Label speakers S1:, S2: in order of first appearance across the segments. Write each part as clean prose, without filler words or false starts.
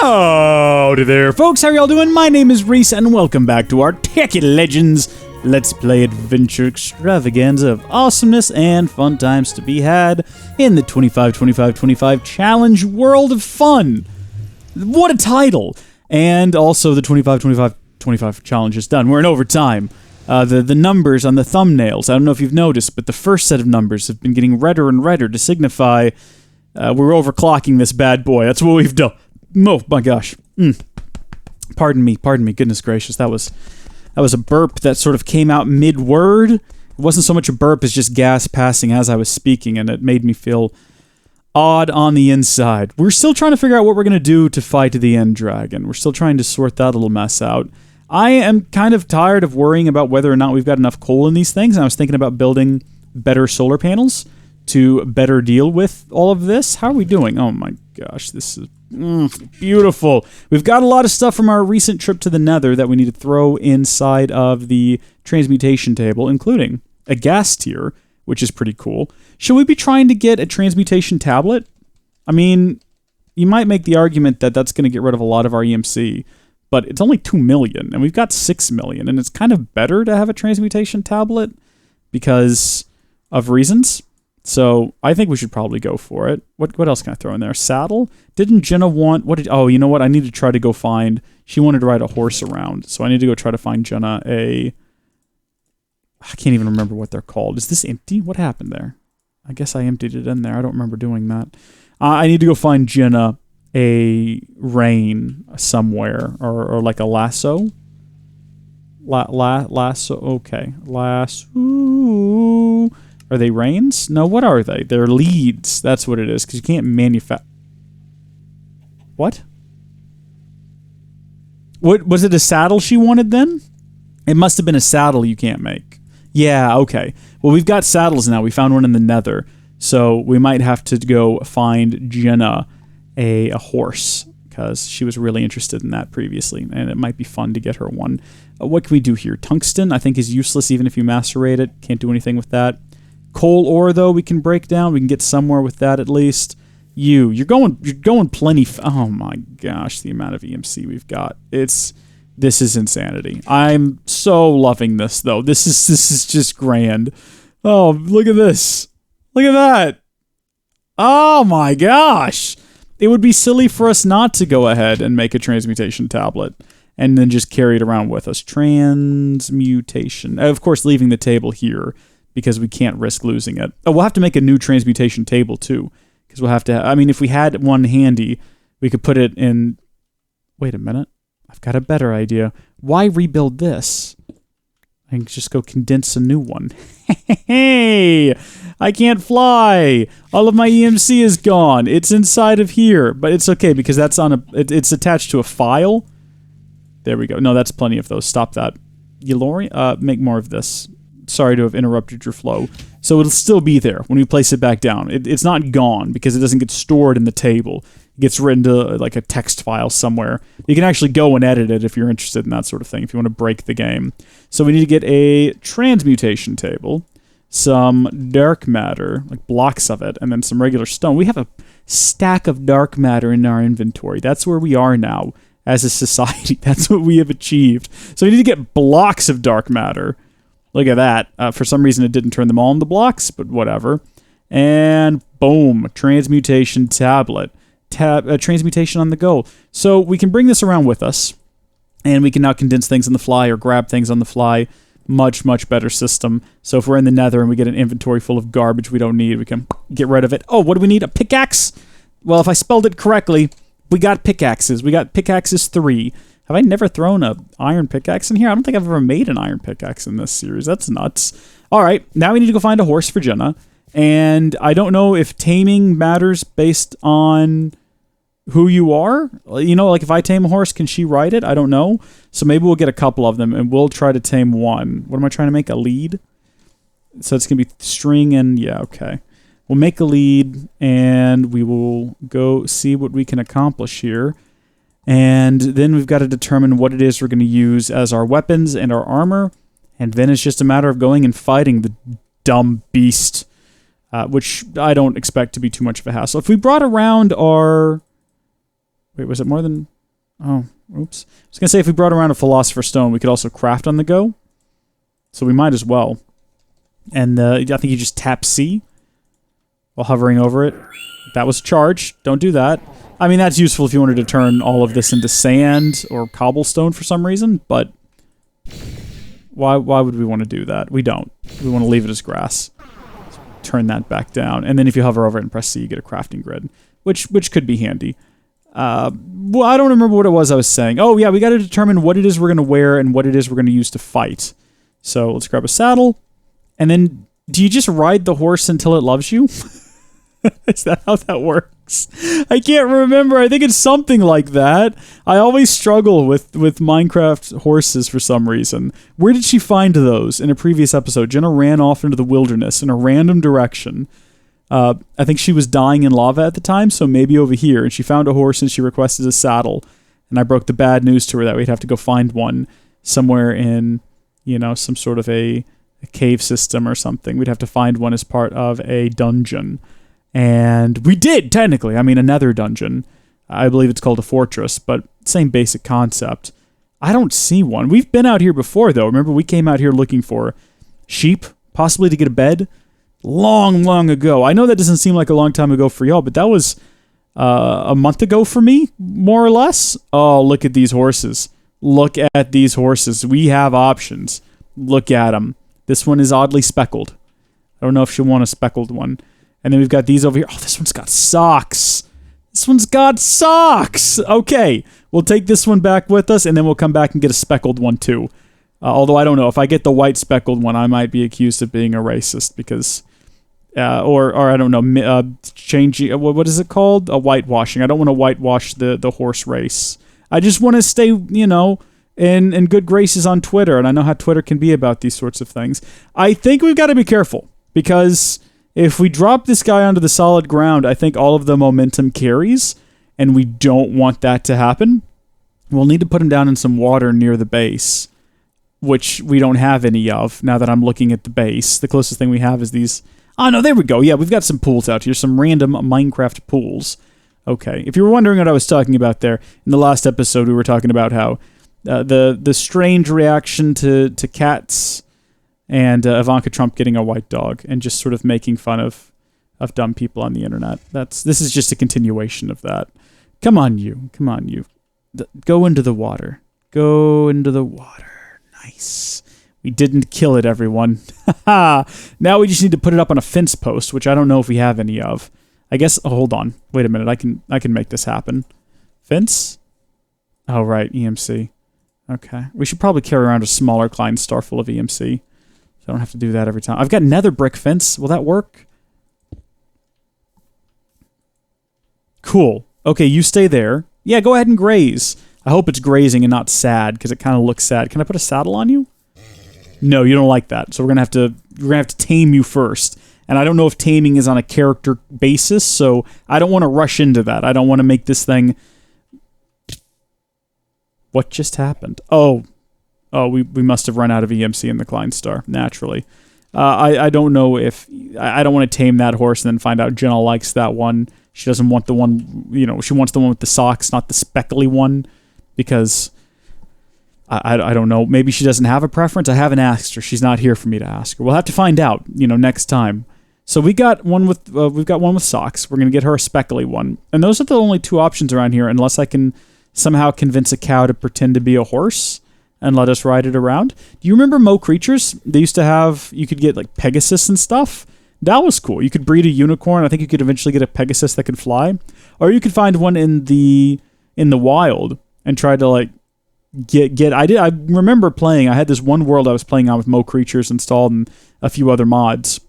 S1: Howdy there, folks. How are y'all doing? My name is Reese, and welcome back to our Tekkit Legends Let's Play Adventure Extravaganza of awesomeness and fun times to be had in the 25-25-25 Challenge World of Fun. What a title! And also the 25-25-25 challenge is done. We're in overtime. The numbers on the thumbnails, I don't know if you've noticed, but the first set of numbers have been getting redder and redder to signify we're overclocking this bad boy. That's what we've done. Oh my gosh. Pardon me, goodness gracious. That was a burp that sort of came out mid-word. It wasn't so much a burp as just gas passing as I was speaking, and it made me feel odd on the inside. We're still trying to figure out what we're going to do to fight the end dragon. We're still trying to sort that little mess out. I am kind of tired of worrying about whether or not we've got enough coal in these things, and I was thinking about building better solar panels to better deal with all of this. How are we doing? Oh my gosh, this is beautiful. We've got a lot of stuff from our recent trip to the Nether that we need to throw inside of the transmutation table, including a gas tier, which is pretty cool. Should we be trying to get a transmutation tablet? I mean, you might make the argument that that's going to get rid of a lot of our EMC, but it's only 2 million, and we've got 6 million, and it's kind of better to have a transmutation tablet because of reasons. So I think we should probably go for it. What else can I throw in there? Saddle? Didn't Jenna want... Oh, you know what? I need to try to go find... She wanted to ride a horse around, so I need to go try to find Jenna a... I can't even remember what they're called. Is this empty? What happened there? I guess I emptied it in there. I don't remember doing that. I need to go find Jenna a rein somewhere, or like a lasso. Lasso. Okay. Lasso. Are they reins? No, what are they? They're leads. That's what it is, because you can't manufacture... What? What? Was it a saddle she wanted then? It must have been a saddle you can't make. Yeah, okay. Well, we've got saddles now. We found one in the Nether. So we might have to go find Jenna a horse, because she was really interested in that previously, and it might be fun to get her one. What can we do here? Tungsten, I think, is useless even if you macerate it. Can't do anything with that. Coal ore, though, we can break down. We can get somewhere with that at least. You're going plenty. Oh my gosh, the amount of EMC we've got. This is insanity. I'm so loving this, though. This is just grand. Oh, look at this. Look at that. Oh my gosh. It would be silly for us not to go ahead and make a transmutation tablet and then just carry it around with us. Transmutation. Of course, leaving the table here because we can't risk losing it. Oh, we'll have to make a new transmutation table, too. Because we'll have to... I mean, if we had one handy, we could put it in... Wait a minute. I've got a better idea. Why rebuild this? I can just go condense a new one. Hey! I can't fly! All of my EMC is gone. It's inside of here. But it's okay, because that's on a... It's attached to a file. There we go. No, that's plenty of those. Stop that. Yalori? Make more of this. Sorry to have interrupted your flow. So it'll still be there when we place it back down. It's not gone because it doesn't get stored in the table. It gets written to like a text file somewhere. You can actually go and edit it if you're interested in that sort of thing, if you want to break the game. So we need to get a transmutation table, some dark matter, like blocks of it, and then some regular stone. We have a stack of dark matter in our inventory. That's where we are now as a society. That's what we have achieved. So we need to get blocks of dark matter. Look at that. For some reason, it didn't turn them all into blocks, but whatever. And boom, transmutation tablet. Transmutation on the go. So we can bring this around with us, and we can now condense things on the fly or grab things on the fly. Much, much better system. So if we're in the Nether and we get an inventory full of garbage we don't need, we can get rid of it. Oh, what do we need? A pickaxe? Well, if I spelled it correctly, we got pickaxes. We got pickaxes 3. Have I never thrown a iron pickaxe in here? I don't think I've ever made an iron pickaxe in this series. That's nuts. All right, now we need to go find a horse for Jenna. And I don't know if taming matters based on who you are. You know, like if I tame a horse, can she ride it? I don't know. So maybe we'll get a couple of them, and we'll try to tame one. What am I trying to make? A lead? So it's going to be string and... Yeah, okay. We'll make a lead, and we will go see what we can accomplish here. And then we've got to determine what it is we're going to use as our weapons and our armor. And then it's just a matter of going and fighting the dumb beast, which I don't expect to be too much of a hassle. If we brought around our... Wait, was it more than... Oh, oops. I was going to say if we brought around a Philosopher's Stone, we could also craft on the go. So we might as well. And I think you just tap C while hovering over it. That was a charge. Don't do that. I mean, that's useful if you wanted to turn all of this into sand or cobblestone for some reason, but why would we want to do that? We don't. We want to leave it as grass. So turn that back down. And then if you hover over it and press C, you get a crafting grid, which could be handy. Well, I don't remember what it was I was saying. Oh, yeah, we got to determine what it is we're going to wear and what it is we're going to use to fight. So let's grab a saddle. And then, do you just ride the horse until it loves you? Is that how that works? I can't remember. I think it's something like that. I always struggle with Minecraft horses for some reason. Where did she find those in a previous episode? Jenna ran off into the wilderness in a random direction. I think she was dying in lava at the time, so maybe over here. And she found a horse and she requested a saddle. And I broke the bad news to her that we'd have to go find one somewhere in, some sort of a cave system or something. We'd have to find one as part of a dungeon. And we did, technically. I mean, a nether dungeon. I believe it's called a fortress, but same basic concept. I don't see one. We've been out here before, though. Remember, we came out here looking for sheep, possibly to get a bed, long, long ago. I know that doesn't seem like a long time ago for y'all, but that was a month ago for me, more or less. Oh, look at these horses. Look at these horses. We have options. Look at them. This one is oddly speckled. I don't know if she'll want a speckled one. And then we've got these over here. Oh, this one's got socks. This one's got socks. Okay, we'll take this one back with us, and then we'll come back and get a speckled one too. Although I don't know. If I get the white speckled one, I might be accused of being a racist because... or I don't know, changing... What is it called? A whitewashing. I don't want to whitewash the horse race. I just want to stay, in good graces on Twitter, and I know how Twitter can be about these sorts of things. I think we've got to be careful, because if we drop this guy onto the solid ground, I think all of the momentum carries, and we don't want that to happen. We'll need to put him down in some water near the base, which we don't have any of, now that I'm looking at the base. The closest thing we have is these... Oh, no, there we go. Yeah, we've got some pools out here, some random Minecraft pools. Okay, if you were wondering what I was talking about there, in the last episode we were talking about how the strange reaction to cats and Ivanka Trump getting a white dog and just sort of making fun of dumb people on the internet. This is just a continuation of that. Come on, you. Go into the water. Go into the water. Nice. We didn't kill it, everyone. Now we just need to put it up on a fence post, which I don't know if we have any of. I guess, hold on. Wait a minute, I can make this happen. Fence? Oh, right, EMC. Okay. We should probably carry around a smaller Klein star full of EMC. So I don't have to do that every time. I've got nether brick fence. Will that work? Cool. Okay, you stay there. Yeah, go ahead and graze. I hope it's grazing and not sad, because it kind of looks sad. Can I put a saddle on you? No, you don't like that. So we're gonna have to tame you first. And I don't know if taming is on a character basis, so I don't want to rush into that. I don't want to make this thing... What just happened? Oh, we must have run out of EMC in the Klein star, naturally. I don't know if... I don't want to tame that horse and then find out Jenna likes that one. She doesn't want the one... she wants the one with the socks, not the speckly one, because... I don't know. Maybe she doesn't have a preference. I haven't asked her. She's not here for me to ask her. We'll have to find out, next time. So we've got one with socks. We're gonna get her a speckly one, and those are the only two options around here, unless I can somehow convince a cow to pretend to be a horse and let us ride it around. Do you remember Mo Creatures? They used to have, you could get like Pegasus and stuff. That was cool. You could breed a unicorn. I think you could eventually get a Pegasus that could fly, or you could find one in the wild and try to like get. I remember playing. I had this one world I was playing on with Mo Creatures installed and a few other mods.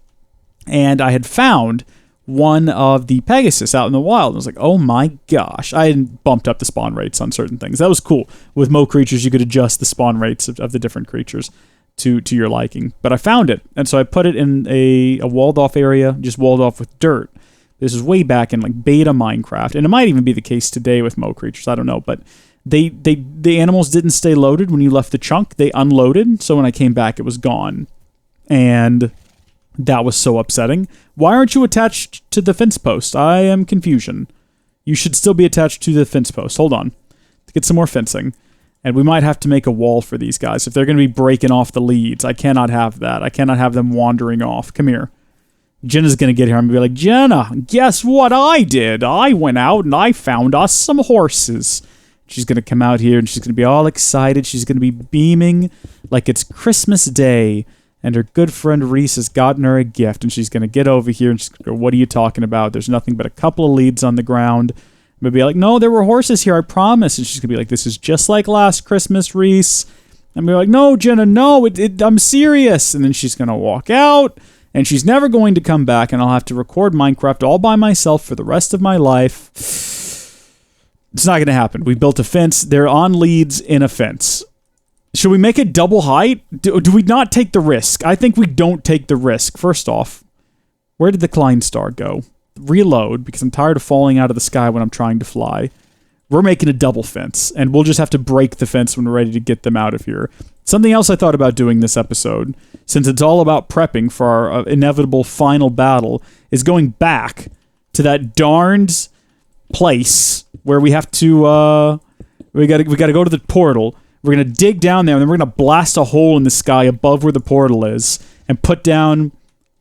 S1: And I had found one of the Pegasus out in the wild. I was like, oh my gosh. I had bumped up the spawn rates on certain things. That was cool. With Mo Creatures, you could adjust the spawn rates of the different creatures to your liking. But I found it. And so I put it in a walled off area, just walled off with dirt. This is way back in like beta Minecraft. And it might even be the case today with Mo Creatures. I don't know. But the animals didn't stay loaded when you left the chunk. They unloaded. So when I came back, it was gone. And... that was so upsetting. Why aren't you attached to the fence post? I am confusion. You should still be attached to the fence post. Hold on. get some more fencing. And we might have to make a wall for these guys. If they're going to be breaking off the leads, I cannot have that. I cannot have them wandering off. Come here. Jenna's going to get here and be like, Jenna, guess what I did? I went out and I found us some horses. She's going to come out here and she's going to be all excited. She's going to be beaming like it's Christmas Day. And her good friend Reese has gotten her a gift. And she's going to get over here and she's going to go, what are you talking about? There's nothing but a couple of leads on the ground. I'm going to be like, no, there were horses here, I promise. And she's going to be like, this is just like last Christmas, Reese. I'm going to be like, no, Jenna, no, I'm serious. And then she's going to walk out, and she's never going to come back, and I'll have to record Minecraft all by myself for the rest of my life. It's not going to happen. We built a fence. They're on leads in a fence. Should we make it double height? Do we not take the risk? I think we don't take the risk. First off, where did the Klein star go? Reload, because I'm tired of falling out of the sky when I'm trying to fly. We're making a double fence, and we'll just have to break the fence when we're ready to get them out of here. Something else I thought about doing this episode, since it's all about prepping for our inevitable final battle, is going back to that darned place where we have to, we gotta go to the portal. We're gonna dig down there, and then we're gonna blast a hole in the sky above where the portal is, and put down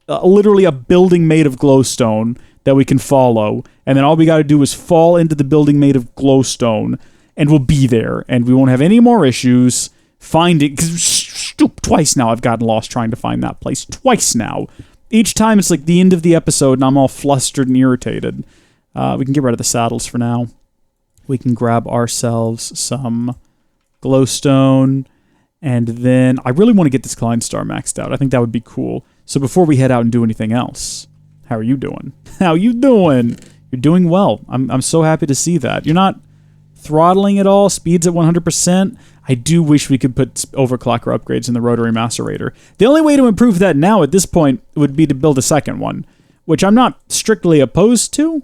S1: literally a building made of glowstone that we can follow, and then all we got to do is fall into the building made of glowstone, and we'll be there, and we won't have any more issues finding, because twice now I've gotten lost trying to find that place. Twice now. Each time it's like the end of the episode, and I'm all flustered and irritated. We can get rid of the saddles for now. We can grab ourselves some glowstone, and then I really want to get this Klein star maxed out. I think that would be cool. So before we head out and do anything else, how are you doing? How you doing? You're doing well. I'm so happy to see that. You're not throttling at all. Speed's at 100%. I do wish we could put overclocker upgrades in the rotary macerator. The only way to improve that now at this point would be to build a second one, which I'm not strictly opposed to.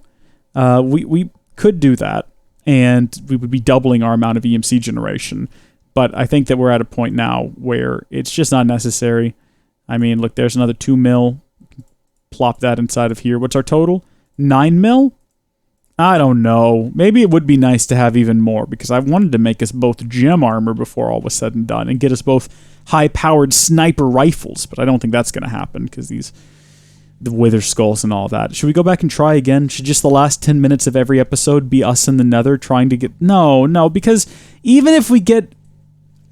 S1: We could do that, and we would be doubling our amount of EMC generation. But I think that we're at a point now where it's just not necessary. I mean, look, there's another 2 mil. Plop that inside of here. What's our total? 9 mil? I don't know. Maybe it would be nice to have even more, because I wanted to make us both gem armor before all was said and done, and get us both high-powered sniper rifles, but I don't think that's going to happen, because the wither skulls and all that. Should we go back and try again? Should just the last 10 minutes of every episode be us in the nether trying to get... No, because even if we get...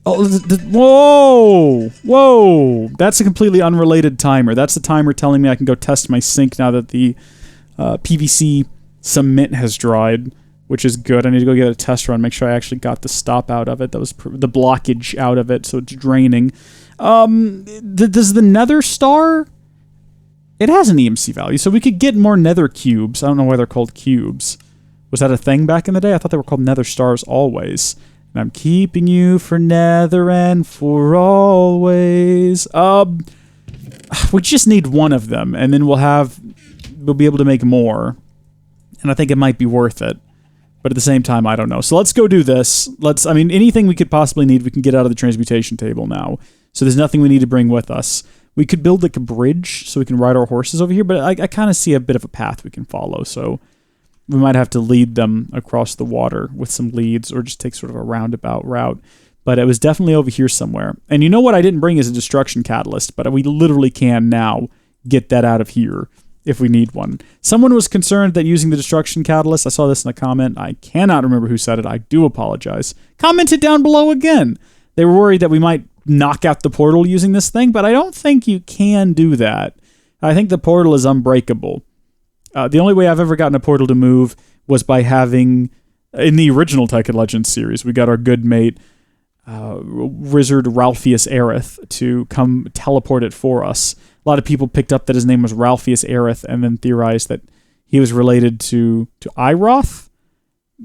S1: Oh, whoa! That's a completely unrelated timer. That's the timer telling me I can go test my sink now that the PVC cement has dried, which is good. I need to go get a test run, make sure I actually got the stop out of it. That was the blockage out of it, so it's draining. Does the nether star... It has an EMC value, so we could get more nether cubes. I don't know why they're called cubes. Was that a thing back in the day? I thought they were called nether stars always. And I'm keeping you for nether and for always. We just need one of them, and then we'll be able to make more. And I think it might be worth it. But at the same time, I don't know. So let's go do this. Anything we could possibly need, we can get out of the transmutation table now. So there's nothing we need to bring with us. We could build like a bridge so we can ride our horses over here, but I kind of see a bit of a path we can follow, so we might have to lead them across the water with some leads, or just take sort of a roundabout route. But it was definitely over here somewhere. And you know what I didn't bring is a destruction catalyst, but we literally can now get that out of here if we need one. Someone was concerned that using the destruction catalyst, I saw this in a comment, I cannot remember who said it, I do apologize. Comment it down below again. They were worried that we might knock out the portal using this thing, but I don't think you can do that. I think the portal is unbreakable. The only way I've ever gotten a portal to move was by having, in the original Tekkit Legends series, we got our good mate, Wizard Ralphius Aerith, to come teleport it for us. A lot of people picked up that his name was Ralphius Aerith and then theorized that he was related to Iroth.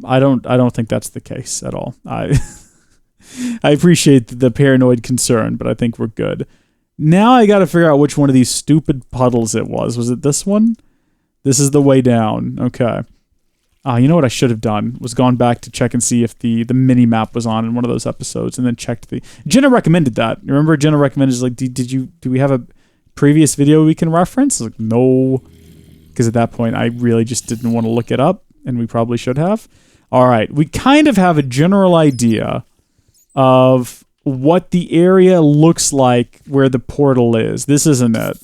S1: I don't think that's the case at all. I appreciate the paranoid concern, but I think we're good. Now I gotta figure out which one of these stupid puddles it was. Was it this one? This is the way down. Okay. You know what I should have done? Was gone back to check and see if the mini-map was on in one of those episodes, and then checked the... Jenna recommended that. Remember Jenna recommended, like, do we have a previous video we can reference? I was like, no. Because at that point, I really just didn't want to look it up, and we probably should have. All right, we kind of have a general idea of what the area looks like where the portal is. This isn't it.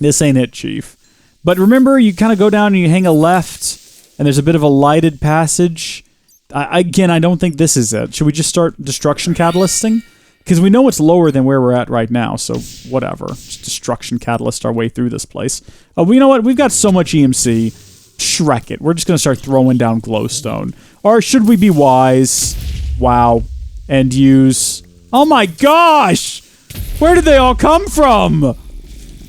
S1: This ain't it, Chief. But remember, you kind of go down and you hang a left, and there's a bit of a lighted passage. Again, I don't think this is it. Should we just start destruction catalysting? Because we know it's lower than where we're at right now, so whatever. Just destruction catalyst our way through this place. You know what? We've got so much EMC. Shrek it. We're just going to start throwing down glowstone. Or should we be wise? Wow. And use... Oh my gosh! Where did they all come from?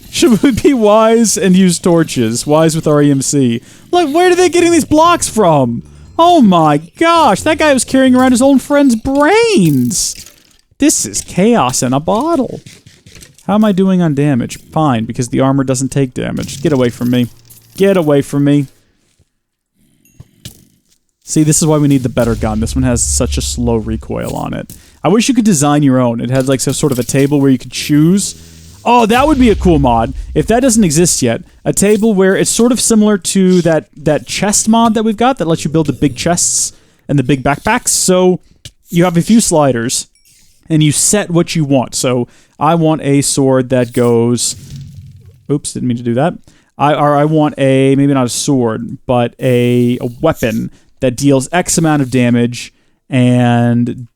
S1: Should we be wise and use torches? Wise with our EMC. Look, where are they getting these blocks from? Oh my gosh, that guy was carrying around his own friend's brains. This is chaos in a bottle. How am I doing on damage? Fine, because the armor doesn't take damage. Get away from me. Get away from me. See, this is why we need the better gun. This one has such a slow recoil on it. I wish you could design your own. It has like some sort of a table where you could choose. Oh, that would be a cool mod. If that doesn't exist yet, a table where it's sort of similar to that chest mod that we've got that lets you build the big chests and the big backpacks. So you have a few sliders and you set what you want. So I want a sword that goes... Oops, didn't mean to do that. I want a, maybe not a sword, but a weapon that deals X amount of damage and...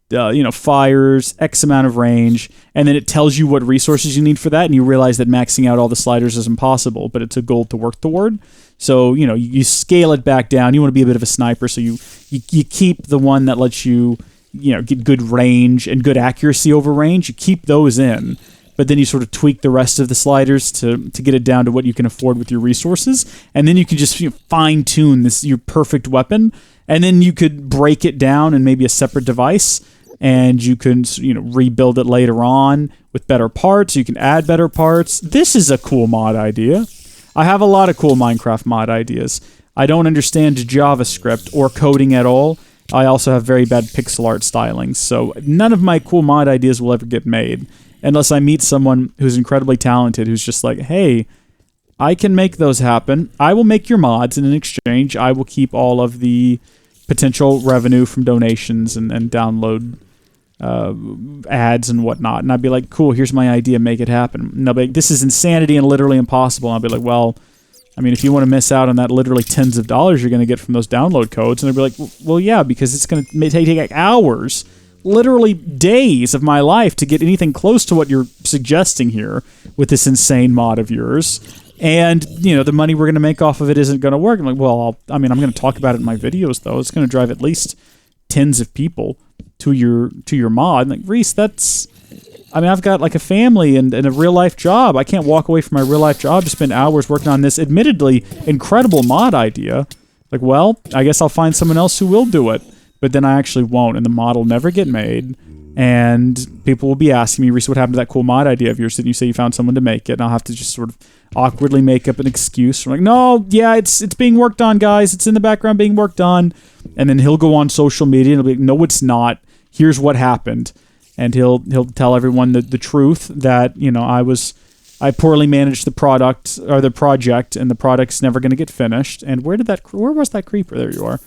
S1: fires X amount of range, and then it tells you what resources you need for that, and you realize that maxing out all the sliders is impossible, but it's a goal to work toward. So, you scale it back down. You want to be a bit of a sniper, so you keep the one that lets you, get good range and good accuracy over range. You keep those in, but then you sort of tweak the rest of the sliders to get it down to what you can afford with your resources, and then you can just fine-tune your perfect weapon, and then you could break it down in maybe a separate device, and you can, rebuild it later on with better parts. You can add better parts. This is a cool mod idea. I have a lot of cool Minecraft mod ideas. I don't understand JavaScript or coding at all. I also have very bad pixel art stylings, so none of my cool mod ideas will ever get made unless I meet someone who's incredibly talented, who's just like, hey, I can make those happen. I will make your mods, and in exchange, I will keep all of the potential revenue from donations and download ads and whatnot. And I'd be like, cool, here's my idea, make it happen. And they'll be like, this is insanity and literally impossible. And I'll be like, well, I mean, if you want to miss out on that literally tens of dollars you're going to get from those download codes, and they'll be like, well, yeah, because it's going to take hours, literally days of my life to get anything close to what you're suggesting here with this insane mod of yours. And, the money we're going to make off of it isn't going to work. I'm like, well, I'm going to talk about it in my videos, though. It's going to drive at least tens of people to your mod. And like, Reese, I've got like a family and a real-life job. I can't walk away from my real-life job to spend hours working on this admittedly incredible mod idea. Like, well, I guess I'll find someone else who will do it. But then I actually won't, and the mod will never get made. And people will be asking me, Reese, what happened to that cool mod idea of yours? Didn't you say you found someone to make it? And I'll have to just sort of awkwardly make up an excuse. I'm like, no, yeah, it's being worked on, guys. It's in the background being worked on. And then he'll go on social media and he'll be like, no, it's not. Here's what happened. And he'll tell everyone the truth that, I poorly managed the product or the project, and the product's never going to get finished. And where was that creeper? There you are.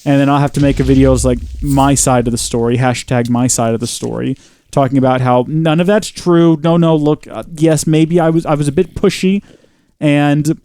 S1: And then I'll have to make a videos like my side of the story, hashtag my side of the story, talking about how none of that's true. No, look, yes, maybe I was a bit pushy, and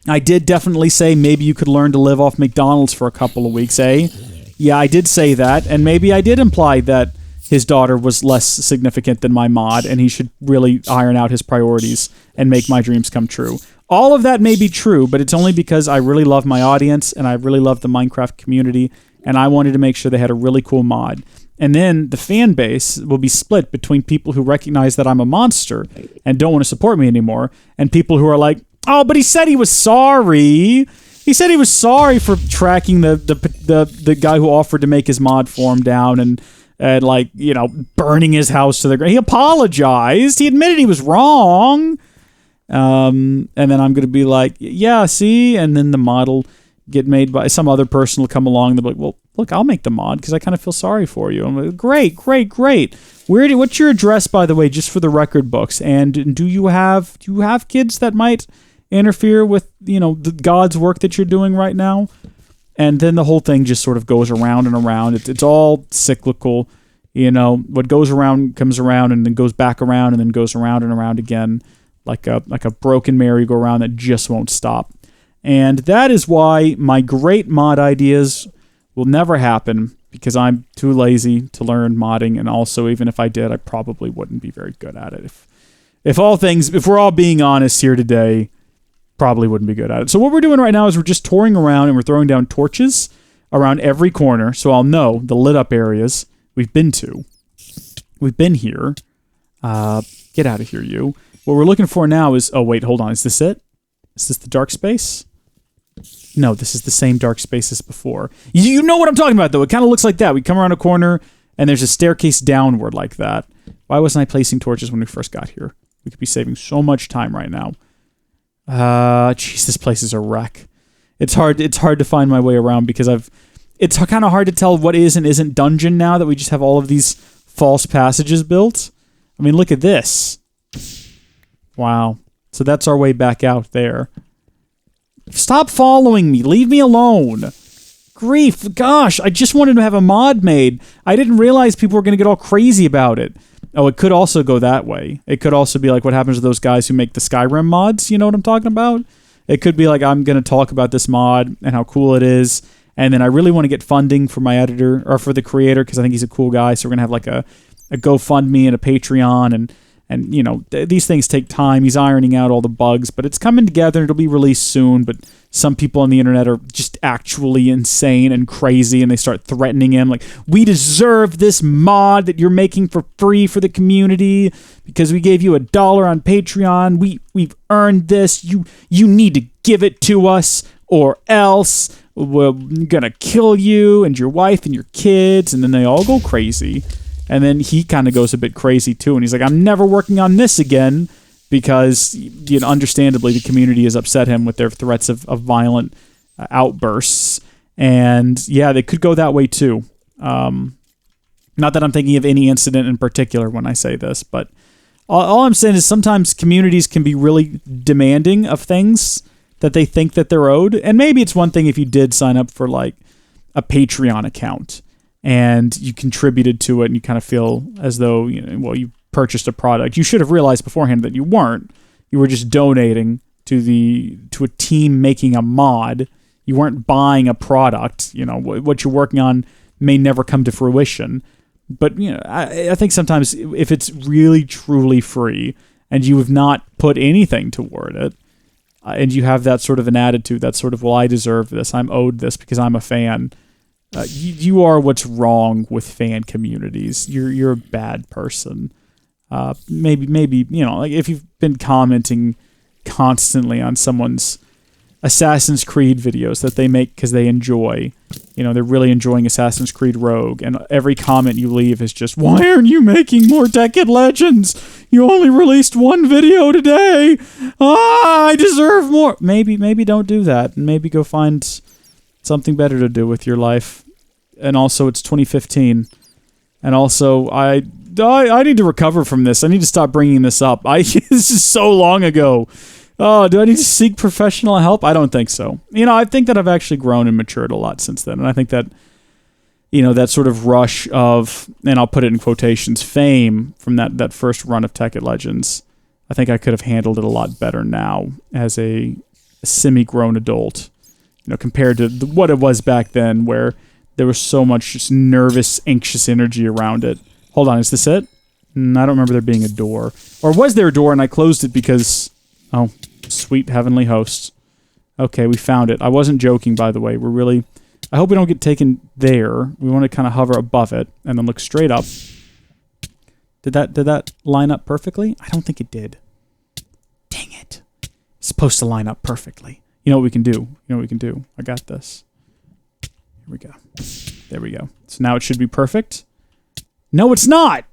S1: I did definitely say maybe you could learn to live off McDonald's for a couple of weeks, eh? Yeah, I did say that, and maybe I did imply that his daughter was less significant than my mod, and he should really iron out his priorities and make my dreams come true. All of that may be true, but it's only because I really love my audience, and I really love the Minecraft community, and I wanted to make sure they had a really cool mod. And then the fan base will be split between people who recognize that I'm a monster and don't want to support me anymore, and people who are like, oh, but he said he was sorry. He said he was sorry for tracking the guy who offered to make his mod form down and burning his house to the ground. He apologized. He admitted he was wrong. And then I'm going to be like, yeah, see? And then the mod will get made by some other person will come along and they'll be like, well, look, I'll make the mod because I kind of feel sorry for you. I'm like, great. What's your address, by the way, just for the record books? And do you have kids that might interfere with, the God's work that you're doing right now? and then the whole thing just sort of goes around and around. It's all cyclical. You know, what goes around comes around and then goes back around and then goes around and around again, like a broken merry-go-round that just won't stop. And that is why my great mod ideas will never happen, because I'm too lazy to learn modding, and also even if I did, I probably wouldn't be very good at it. If we're all being honest here today, probably wouldn't be good at it. So what we're doing right now is we're just touring around and we're throwing down torches around every corner, so I'll know the lit up areas we've been to. We've been here. Get out of here, you. What we're looking for now is... Oh, wait, hold on. Is this it? Is this the dark space? No, this is the same dark space as before. You know what I'm talking about, though. It kind of looks like that. We come around a corner, and there's a staircase downward like that. Why wasn't I placing torches when we first got here? We could be saving so much time right now. Jeez, this place is a wreck. It's hard to find my way around because it's kind of hard to tell what is and isn't dungeon now that we just have all of these false passages built. I mean, look at this. Wow. So that's our way back out there. Stop following me. Leave me alone. Grief. Gosh, I just wanted to have a mod made. I didn't realize people were going to get all crazy about it. Oh, it could also go that way. It could also be like what happens to those guys who make the Skyrim mods. You know what I'm talking about? It could be like, I'm going to talk about this mod and how cool it is, and then I really want to get funding for my editor, or for the creator, because I think he's a cool guy, so we're going to have like a GoFundMe and a Patreon, and you know, these things take time. He's ironing out all the bugs, but it's coming together, and it'll be released soon, but some people on the internet are just actually insane and crazy, and they start threatening him, like, we deserve this mod that you're making for free for the community, because we gave you $1 on Patreon. We've earned this. You need to give it to us, or else we're gonna kill you and your wife and your kids. And then they all go crazy. And then he kind of goes a bit crazy too, and he's like, I'm never working on this again, because, you know, understandably the community has upset him with their threats of violent outbursts. And yeah, they could go that way too. Not that I'm thinking of any incident in particular when I say this, but all I'm saying is sometimes communities can be really demanding of things that they think that they're owed. And maybe it's one thing if you did sign up for like a Patreon account and you contributed to it and you kind of feel as though, you know, well, you purchased a product. You should have realized beforehand that you weren't. You were just donating to a team making a mod. You weren't buying a product. You know, what you're working on may never come to fruition. But, you know, I think sometimes if it's really, truly free and you have not put anything toward it, and you have that sort of an attitude, that sort of, well, I deserve this, I'm owed this because I'm a fan, you are what's wrong with fan communities. You're a bad person. Maybe you know, like if you've been commenting constantly on someone's Assassin's Creed videos that they make because they enjoy, you know, they're really enjoying Assassin's Creed Rogue, and every comment you leave is just, why aren't you making more Tekkit Legends? You only released one video today. I deserve more. Maybe don't do that, and maybe go find something better to do with your life. And also, it's 2015, and also I need to recover from this. I need to stop bringing this up. This is so long ago. Oh, do I need to seek professional help? I don't think so. You know, I think that I've actually grown and matured a lot since then. And I think that, you know, that sort of rush of, and I'll put it in quotations, fame from that first run of Tekkit Legends, I think I could have handled it a lot better now as a semi-grown adult, you know, compared to what it was back then, where there was so much just nervous, anxious energy around it. Hold on, is this it? I don't remember there being a door. Or was there a door and I closed it because... Oh, sweet heavenly hosts. Okay, we found it. I wasn't joking, by the way. We're really... I hope we don't get taken there. We want to kind of hover above it and then look straight up. Did that line up perfectly? I don't think it did. Dang it. It's supposed to line up perfectly. You know what we can do? You know what we can do? I got this. Here we go. There we go. So now it should be perfect. No, it's not!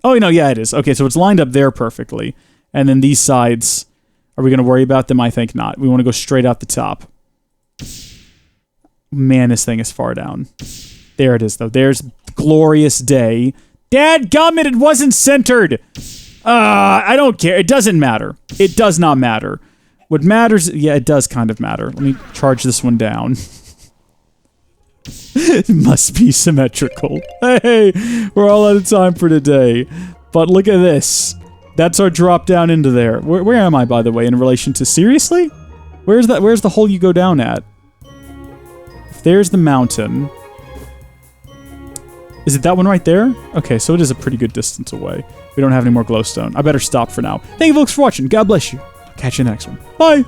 S1: Oh, no, yeah, it is. Okay, so it's lined up there perfectly. And then these sides... Are we going to worry about them? I think not. We want to go straight out the top. Man, this thing is far down. There it is, though. There's glorious day. Dadgummit, it wasn't centered! I don't care. It doesn't matter. It does not matter. What matters... Yeah, it does kind of matter. Let me charge this one down. It must be symmetrical. Hey, we're all out of time for today. But look at this. That's our drop down into there. Where am I, by the way, in relation to... Seriously? Where's the hole you go down at? If there's the mountain... Is it that one right there? Okay, so it is a pretty good distance away. We don't have any more glowstone. I better stop for now. Thank you folks for watching. God bless you. Catch you in the next one. Bye!